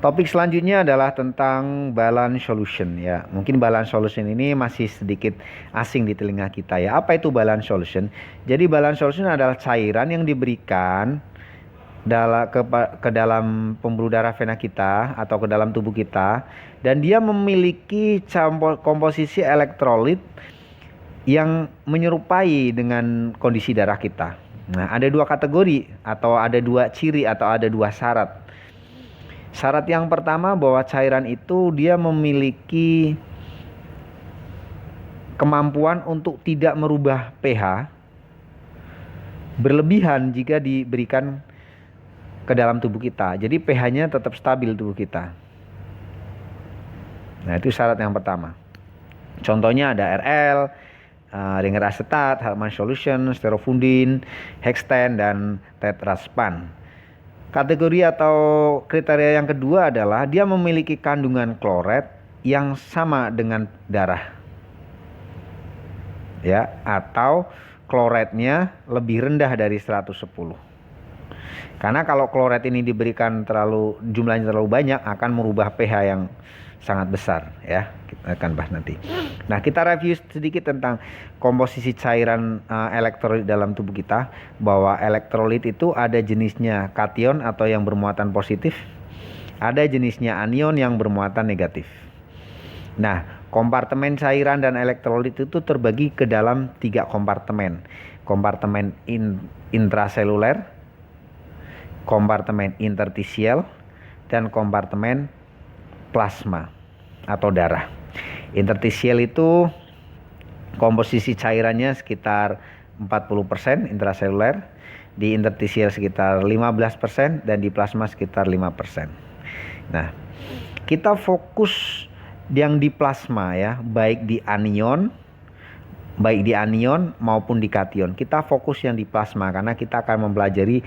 Topik selanjutnya adalah tentang balance solution ya. Mungkin balance solution ini masih sedikit asing di telinga kita ya. Apa itu balance solution? Jadi balance solution adalah cairan yang diberikan ke dalam pembuluh darah vena kita atau ke dalam tubuh kita, dan dia memiliki komposisi elektrolit yang menyerupai dengan kondisi darah kita. Nah, ada dua kategori atau ada dua ciri atau ada dua syarat. Syarat yang pertama bahwa cairan itu dia memiliki kemampuan untuk tidak merubah pH berlebihan jika diberikan ke dalam tubuh kita. Jadi pH-nya tetap stabil tubuh kita. Nah, itu syarat yang pertama. Contohnya ada RL, Ringer asetat, Hartmann solution, sterofundin, Hexten, dan tetraspan. Kategori atau kriteria yang kedua adalah dia memiliki kandungan kloret yang sama dengan darah. Ya, atau kloretnya lebih rendah dari 110. Karena kalau kloret ini diberikan jumlahnya terlalu banyak akan merubah pH yang sangat besar ya. Kita akan bahas nanti. Nah, kita review sedikit tentang komposisi cairan elektrolit dalam tubuh kita, bahwa elektrolit itu ada jenisnya kation atau yang bermuatan positif, ada jenisnya anion yang bermuatan negatif. Nah, kompartemen cairan dan elektrolit itu terbagi ke dalam 3 kompartemen. Kompartemen intraseluler, kompartemen interstisial, dan kompartemen plasma atau darah. Interstisial itu komposisi cairannya sekitar 40% intraseluler, di interstisial sekitar 15%, dan di plasma sekitar 5%. Nah, kita fokus yang di plasma ya, baik di anion maupun di kation. Kita fokus yang di plasma karena kita akan mempelajari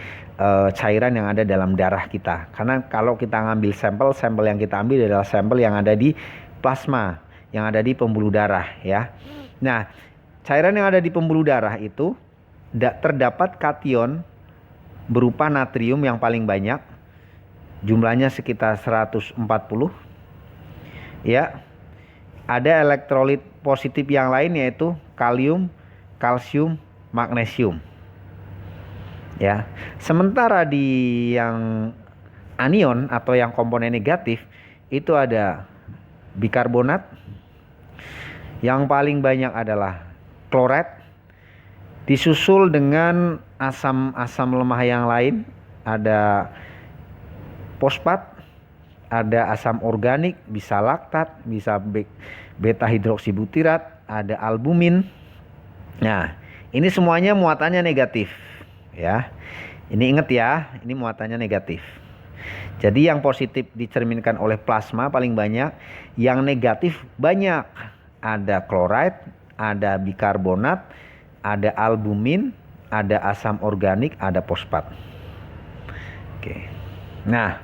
cairan yang ada dalam darah kita. Karena kalau kita ngambil sampel yang kita ambil adalah sampel yang ada di plasma, yang ada di pembuluh darah ya. Nah, cairan yang ada di pembuluh darah itu terdapat kation berupa natrium yang paling banyak, jumlahnya sekitar 140 ya. Ada elektrolit positif yang lain yaitu kalium, kalsium, magnesium. Ya. Sementara di yang anion atau yang komponen negatif itu ada bikarbonat. Yang paling banyak adalah kloret, disusul dengan asam lemah yang lain, ada fosfat, ada asam organik, bisa laktat, bisa beta hidroksibutirat, ada albumin. Nah, ini semuanya muatannya negatif ya. Ini ingat ya, ini muatannya negatif. Jadi yang positif dicerminkan oleh plasma paling banyak, yang negatif banyak. Ada klorid, ada bikarbonat, ada albumin, ada asam organik, ada fosfat. Oke. Nah,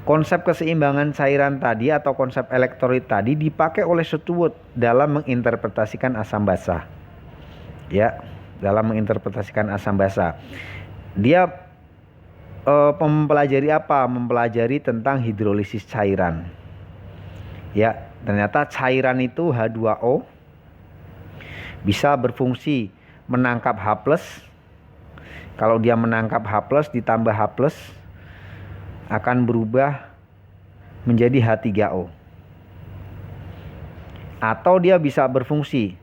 konsep keseimbangan cairan tadi atau konsep elektrolit tadi dipakai oleh Stewart dalam menginterpretasikan asam basa. Ya, dalam menginterpretasikan asam basa. Dia mempelajari apa? Mempelajari tentang hidrolisis cairan. Ya, ternyata cairan itu H2O bisa berfungsi menangkap H+. Kalau dia menangkap H+ ditambah H+ akan berubah menjadi H3O. Atau dia bisa berfungsi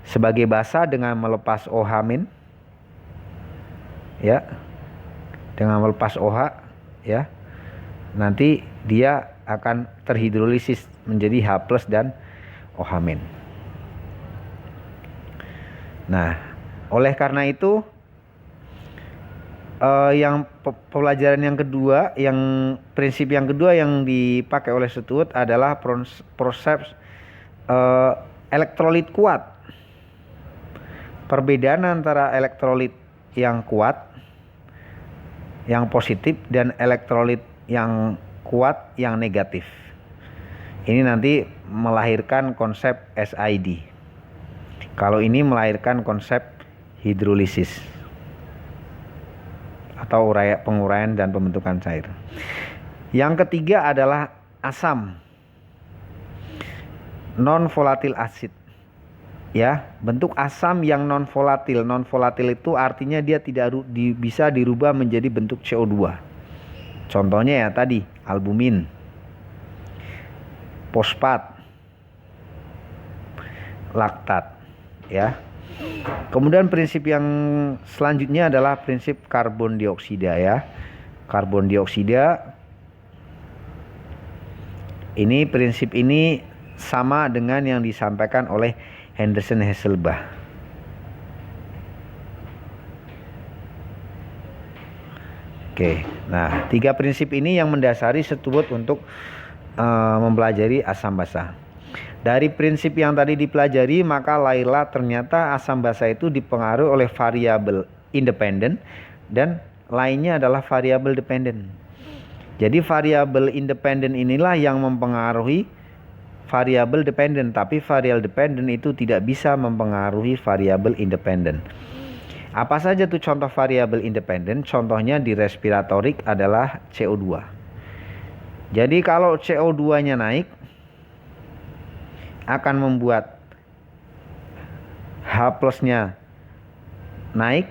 sebagai basa dengan melepas OH-. Ya. Dengan melepas OH ya. Nanti dia akan terhidrolisis menjadi H+ dan OH-. Nah, oleh karena itu yang pelajaran yang kedua, prinsip yang kedua yang dipakai oleh Stewart adalah proses elektrolit kuat. Perbedaan antara elektrolit yang kuat, yang positif, dan elektrolit yang kuat, yang negatif. Ini nanti melahirkan konsep SID. Kalau ini melahirkan konsep hidrolisis atau penguraian dan pembentukan cair. Yang ketiga adalah asam non volatil acid. Ya, bentuk asam yang non volatil. Non volatil itu artinya dia tidak bisa dirubah menjadi bentuk CO2. Contohnya ya tadi albumin, fosfat, laktat, ya. Kemudian prinsip yang selanjutnya adalah prinsip karbon dioksida, ya. Karbon dioksida ini, prinsip ini sama dengan yang disampaikan oleh Henderson Hasselbalch. Oke, nah 3 prinsip ini yang mendasari Stewart untuk mempelajari asam basa. Dari prinsip yang tadi dipelajari, maka Laila ternyata asam basa itu dipengaruhi oleh variabel independen dan lainnya adalah variabel dependen. Jadi variabel independen inilah yang mempengaruhi variabel dependen, tapi variabel dependen itu tidak bisa mempengaruhi variabel independen. Apa saja tuh contoh variabel independen? Contohnya di respiratorik adalah CO2. Jadi kalau CO2-nya naik akan membuat H plusnya naik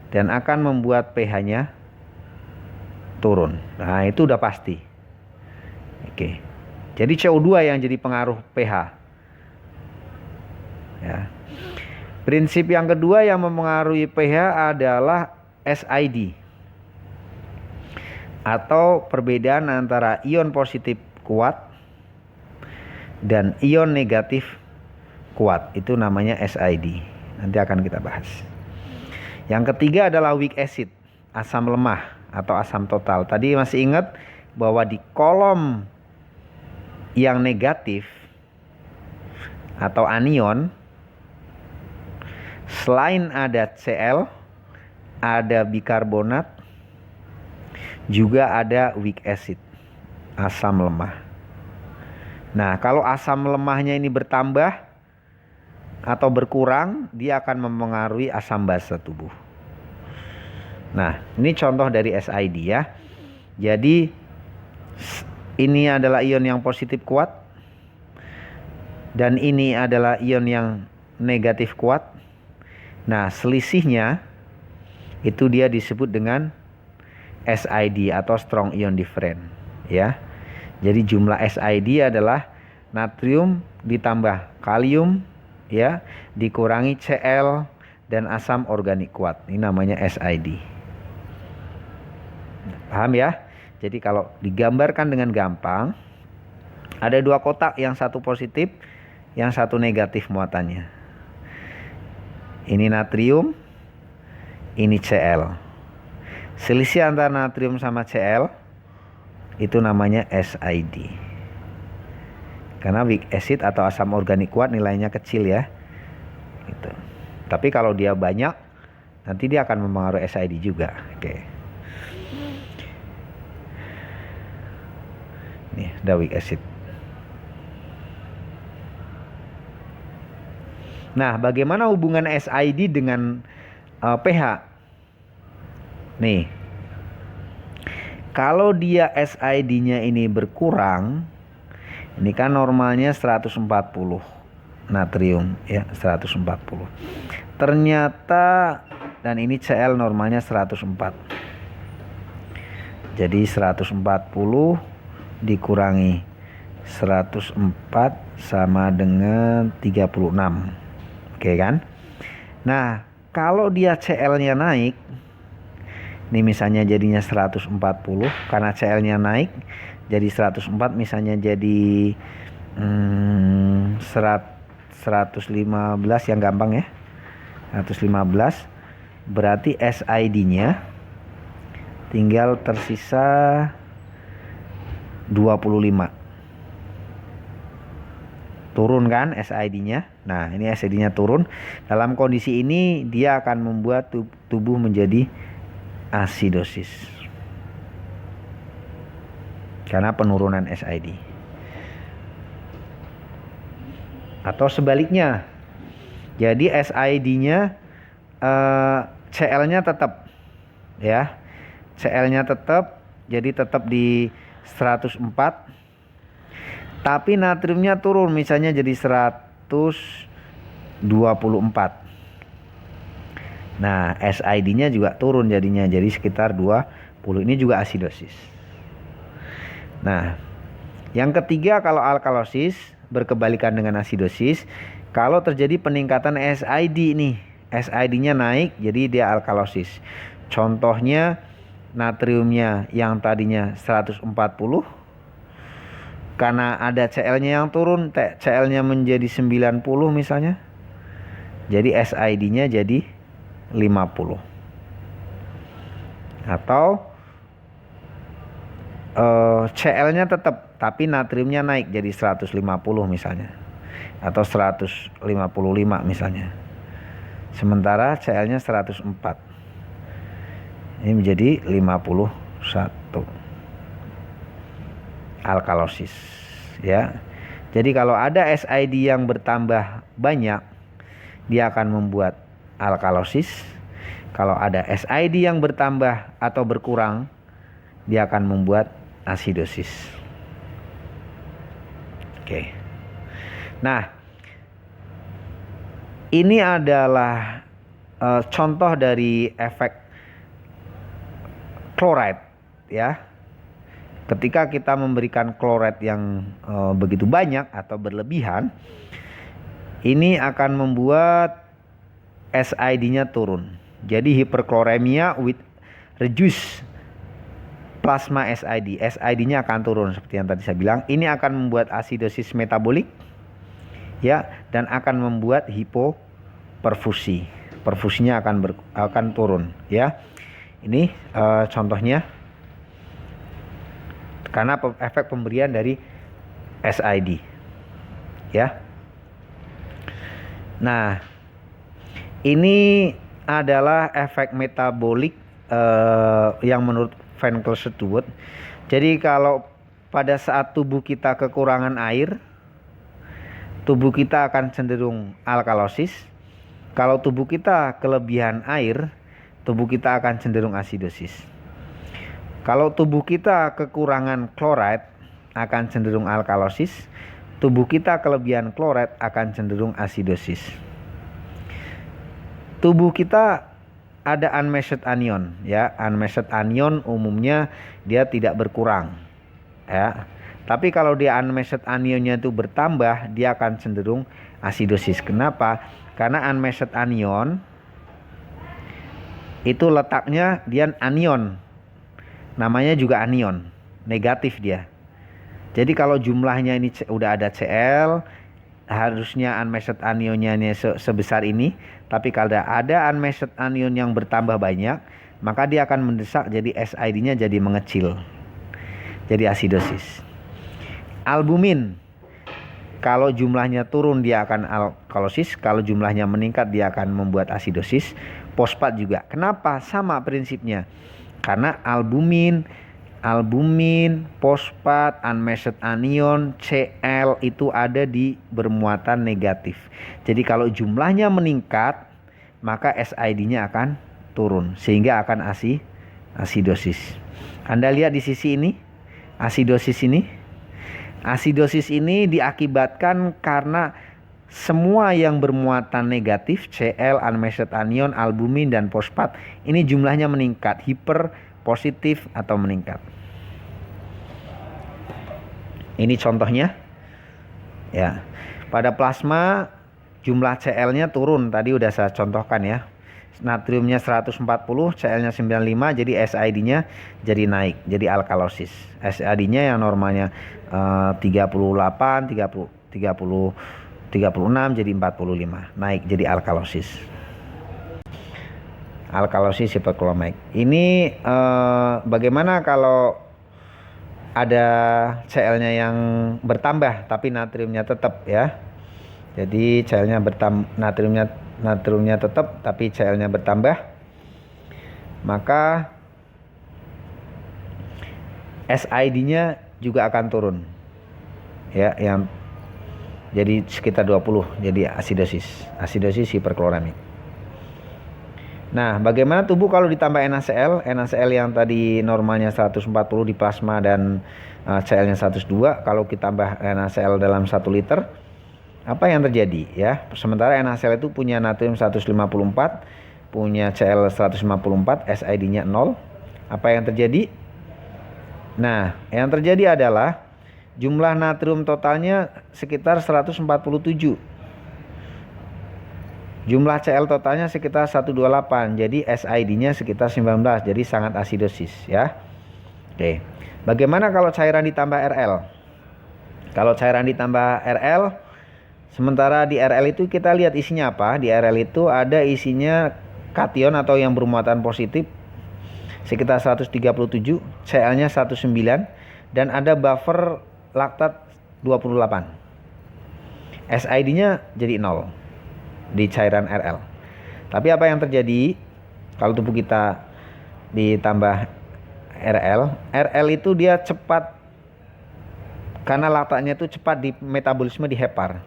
dan akan membuat pH-nya turun. Nah, itu udah pasti. Oke. Jadi CO2 yang jadi pengaruh pH. Ya. Prinsip yang kedua yang mempengaruhi pH adalah SID, atau perbedaan antara ion positif kuat dan ion negatif kuat. Itu namanya SID. Nanti akan kita bahas. Yang ketiga adalah weak acid, asam lemah atau asam total. Tadi masih ingat bahwa di kolom yang negatif atau anion, selain ada Cl, ada bikarbonat, juga ada weak acid, asam lemah. Nah, kalau asam lemahnya ini bertambah atau berkurang, dia akan mempengaruhi asam basa tubuh. Nah, ini contoh dari SID, ya. Jadi ini adalah ion yang positif kuat dan ini adalah ion yang negatif kuat. Nah, selisihnya itu dia disebut dengan SID atau strong ion difference, ya. Jadi jumlah SID adalah natrium ditambah kalium, ya, dikurangi Cl dan asam organik kuat. Ini namanya SID. Paham ya? Jadi kalau digambarkan dengan gampang, ada 2 kotak, yang satu positif, yang satu negatif muatannya. Ini natrium, ini Cl. Selisih antara natrium sama Cl itu namanya SID. Karena weak acid atau asam organik kuat nilainya kecil, ya. Gitu. Tapi kalau dia banyak, nanti dia akan mempengaruhi SID juga. Oke. Nih, ada weak acid. Nah, bagaimana hubungan SID dengan pH? Nih, kalau dia SID-nya ini berkurang, ini kan normalnya 140 natrium, ya, 140. Ternyata, dan ini Cl normalnya 104. Jadi 140 dikurangi 104 sama dengan 36. Oke kan? Nah, kalau dia Cl-nya naik, ini misalnya jadinya 140, karena Cl-nya naik jadi 104, misalnya jadi 115 yang gampang, ya. 115 berarti SID-nya tinggal tersisa 25. Turun kan SID-nya. Nah, ini SID-nya turun. Dalam kondisi ini dia akan membuat tubuh menjadi asidosis karena penurunan SID. Atau sebaliknya, jadi SID-nya Cl-nya tetap, ya. Cl-nya tetap, jadi tetap di 104. Tapi natriumnya turun misalnya jadi 124. Nah, SID-nya juga turun jadinya jadi sekitar 20. Ini juga asidosis. Nah, yang ketiga kalau alkalosis berkebalikan dengan asidosis, kalau terjadi peningkatan SID nih, SID-nya naik jadi dia alkalosis. Contohnya natriumnya yang tadinya 140, karena ada Cl-nya yang turun, Cl-nya menjadi 90 misalnya, jadi SID-nya jadi 50. Atau Cl-nya tetap tapi natriumnya naik jadi 150 misalnya, atau 155 misalnya, sementara Cl-nya 104, ini menjadi 51, alkalosis ya. Jadi kalau ada SID yang bertambah banyak, dia akan membuat alkalosis. Kalau ada SID yang bertambah atau berkurang, dia akan membuat asidosis. Oke. Nah, ini adalah contoh dari efek chloride ya. Ketika kita memberikan chloride yang begitu banyak atau berlebihan, ini akan membuat SID-nya turun. Jadi hiperchloremia with reduced plasma SID. SID-nya akan turun seperti yang tadi saya bilang. Ini akan membuat asidosis metabolik ya, dan akan membuat hipoperfusi. Perfusinya akan turun ya. Ini contohnya karena efek pemberian dari SID ya. Nah, ini adalah efek metabolik yang menurut Van Kelsen-Stewart. Jadi kalau pada saat tubuh kita kekurangan air, tubuh kita akan cenderung alkalosis. Kalau tubuh kita kelebihan air, tubuh kita akan cenderung asidosis. Kalau tubuh kita kekurangan chloride, akan cenderung alkalosis. Tubuh kita kelebihan chloride akan cenderung asidosis. Tubuh kita ada unmeasured anion ya. Unmeasured anion umumnya dia tidak berkurang ya. Tapi kalau dia unmeasured anionnya itu bertambah, dia akan cenderung asidosis. Kenapa? Karena unmeasured anion itu letaknya dia anion. Namanya juga anion, negatif dia. Jadi kalau jumlahnya ini udah ada Cl, harusnya unmeasured anionnya sebesar ini. Tapi kalau ada unmeasured anion yang bertambah banyak, maka dia akan mendesak jadi SID-nya jadi mengecil. Jadi asidosis. Albumin, kalau jumlahnya turun dia akan alkalosis, kalau jumlahnya meningkat dia akan membuat asidosis. Fosfat juga. Kenapa? Sama prinsipnya. Karena albumin, fosfat, unmeasured anion, Cl itu ada di bermuatan negatif. Jadi kalau jumlahnya meningkat, maka SID-nya akan turun sehingga akan asidosis. Anda lihat di sisi ini, asidosis ini. Asidosis ini diakibatkan karena semua yang bermuatan negatif, Cl, unmeasured anion, albumin, dan fosfat, ini jumlahnya meningkat, hiper, positif, atau meningkat. Ini contohnya. Ya. Pada plasma, jumlah Cl-nya turun, tadi udah saya contohkan ya. Natriumnya 140, Cl-nya 95, jadi SID-nya jadi naik, jadi alkalosis. SID-nya yang normalnya 38, 36 jadi 45, naik jadi alkalosis. Alkalosis hiperkloremik. Ini bagaimana kalau ada Cl-nya yang bertambah tapi natriumnya tetap ya. Jadi Cl-nya natriumnya tetap tapi Cl-nya bertambah. Maka SID-nya juga akan turun. Ya, yang jadi sekitar 20, jadi asidosis hiperkloremik. Nah, bagaimana tubuh kalau ditambah NaCl? NaCl yang tadi normalnya 140 di plasma dan Cl-nya 102, kalau kita tambah NaCl dalam 1 liter, apa yang terjadi ya? Sementara NaCl itu punya natrium 154, punya Cl 154, SID-nya 0. Apa yang terjadi? Nah, yang terjadi adalah jumlah natrium totalnya sekitar 147. Jumlah Cl totalnya sekitar 128. Jadi SID-nya sekitar 19. Jadi sangat asidosis ya. Oke. Bagaimana kalau cairan ditambah RL? Kalau cairan ditambah RL, sementara di RL itu kita lihat isinya apa? Di RL itu ada isinya kation atau yang bermuatan positif sekitar 137, Cl-nya 19, dan ada buffer laktat 28. SID-nya jadi 0 di cairan RL. Tapi apa yang terjadi kalau tubuh kita ditambah RL itu dia cepat, karena laktatnya itu cepat di metabolisme di hepar.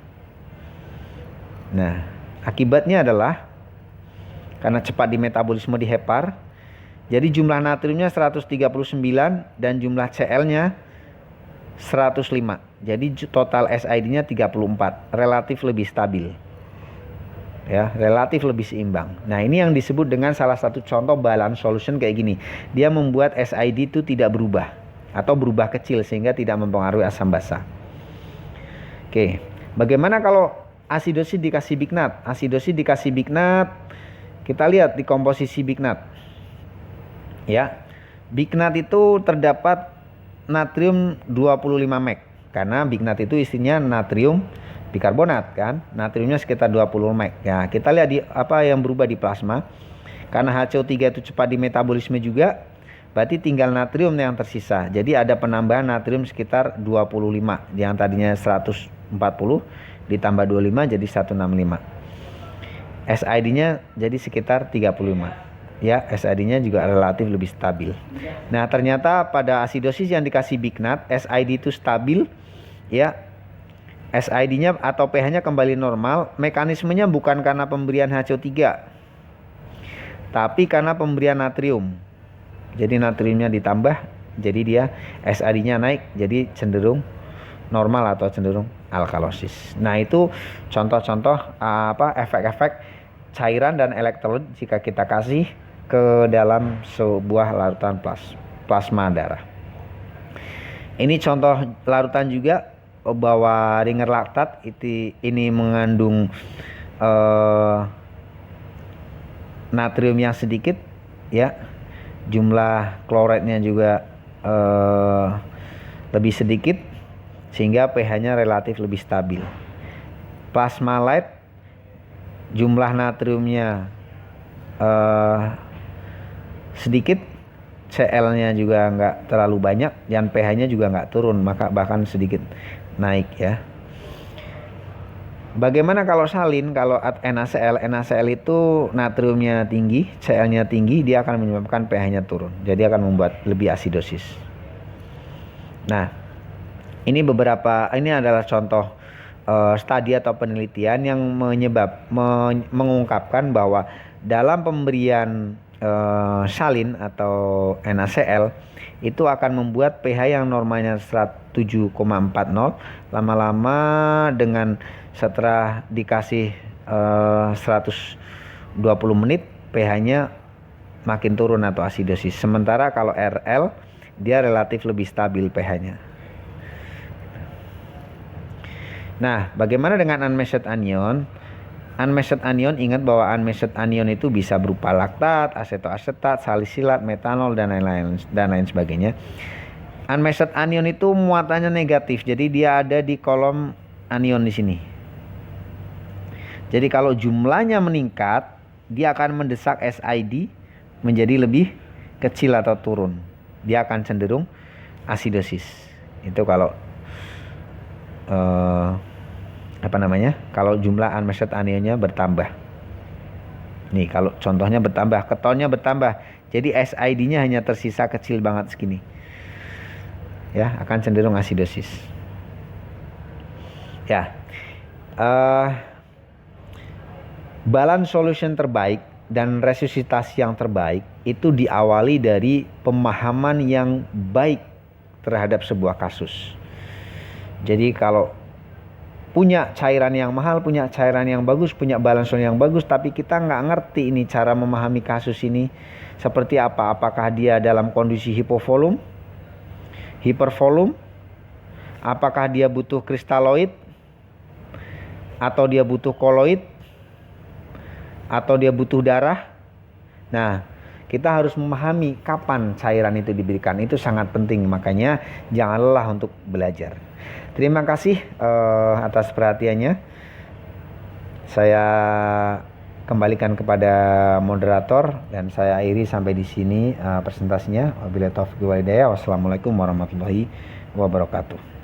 Nah, akibatnya adalah karena cepat di metabolisme di hepar, jadi jumlah natriumnya 139 dan jumlah Cl-nya 105. Jadi total SID-nya 34, relatif lebih stabil. Ya, relatif lebih seimbang. Nah, ini yang disebut dengan salah satu contoh balance solution kayak gini. Dia membuat SID itu tidak berubah atau berubah kecil sehingga tidak mempengaruhi asam basa. Oke, bagaimana kalau asidosis dikasih bignat? Asidosis dikasih bignat, kita lihat di komposisi bignat. Ya, bignat itu terdapat natrium 25 mg karena bignat itu isinya natrium bikarbonat kan, natriumnya sekitar 20 mg. Ya, kita lihat di apa yang berubah di plasma. Karena HCO3 itu cepat di metabolisme juga, berarti tinggal natrium yang tersisa. Jadi ada penambahan natrium sekitar 25. Yang tadinya 140 ditambah 25 jadi 165. SID-nya jadi sekitar 35. Ya, SID-nya juga relatif lebih stabil. Nah, ternyata pada asidosis yang dikasih bignat, SID itu stabil ya. SID-nya atau pH-nya kembali normal. Mekanismenya bukan karena pemberian HCO3, tapi karena pemberian natrium. Jadi natriumnya ditambah, jadi dia SID-nya naik, jadi cenderung normal atau cenderung alkalosis. Nah, itu contoh-contoh efek-efek cairan dan elektrolit jika kita kasih ke dalam sebuah larutan plasma darah. Ini contoh larutan juga bahwa ringer laktat ini mengandung natrium yang sedikit ya, jumlah kloridnya juga lebih sedikit sehingga pH-nya relatif lebih stabil. Plasma light jumlah natriumnya sedikit, Cl-nya juga nggak terlalu banyak dan pH-nya juga nggak turun, maka bahkan sedikit naik ya. Bagaimana kalau salin? Kalau NaCl itu natriumnya tinggi, Cl-nya tinggi, dia akan menyebabkan pH-nya turun. Jadi akan membuat lebih asidosis. Nah, ini adalah contoh studi atau penelitian yang mengungkapkan bahwa dalam pemberian salin atau NaCl itu akan membuat pH yang normalnya 7,40 lama-lama dengan setelah dikasih 120 menit pH-nya makin turun atau asidosis. Sementara kalau RL dia relatif lebih stabil pH-nya. Nah, bagaimana dengan unmeasured anion? Unmeasured anion, ingat bahwa unmeasured anion itu bisa berupa laktat, asetoasetat, salisilat, metanol dan lain sebagainya. Unmeasured anion itu muatannya negatif, jadi dia ada di kolom anion di sini. Jadi kalau jumlahnya meningkat, dia akan mendesak SID menjadi lebih kecil atau turun. Dia akan cenderung asidosis. Itu kalau kalau jumlah unmeasured anionnya bertambah. Nih, kalau contohnya bertambah, ketonnya bertambah, jadi SID-nya hanya tersisa kecil banget segini. Ya, akan cenderung asidosis. Ya, balance solution terbaik dan resusitasi yang terbaik itu diawali dari pemahaman yang baik terhadap sebuah kasus. Jadi kalau punya cairan yang mahal, punya cairan yang bagus, punya balanson yang bagus, tapi kita nggak ngerti ini cara memahami kasus ini seperti apa. Apakah dia dalam kondisi hipovolum, hipervolum, apakah dia butuh kristaloid, atau dia butuh koloid, atau dia butuh darah. Nah, kita harus memahami kapan cairan itu diberikan. Itu sangat penting, makanya jangan lelah untuk belajar. Terima kasih atas perhatiannya. Saya kembalikan kepada moderator dan saya akhiri sampai di sini presentasinya. Wabillahi taufiq wal hidayah. Wassalamualaikum warahmatullahi wabarakatuh.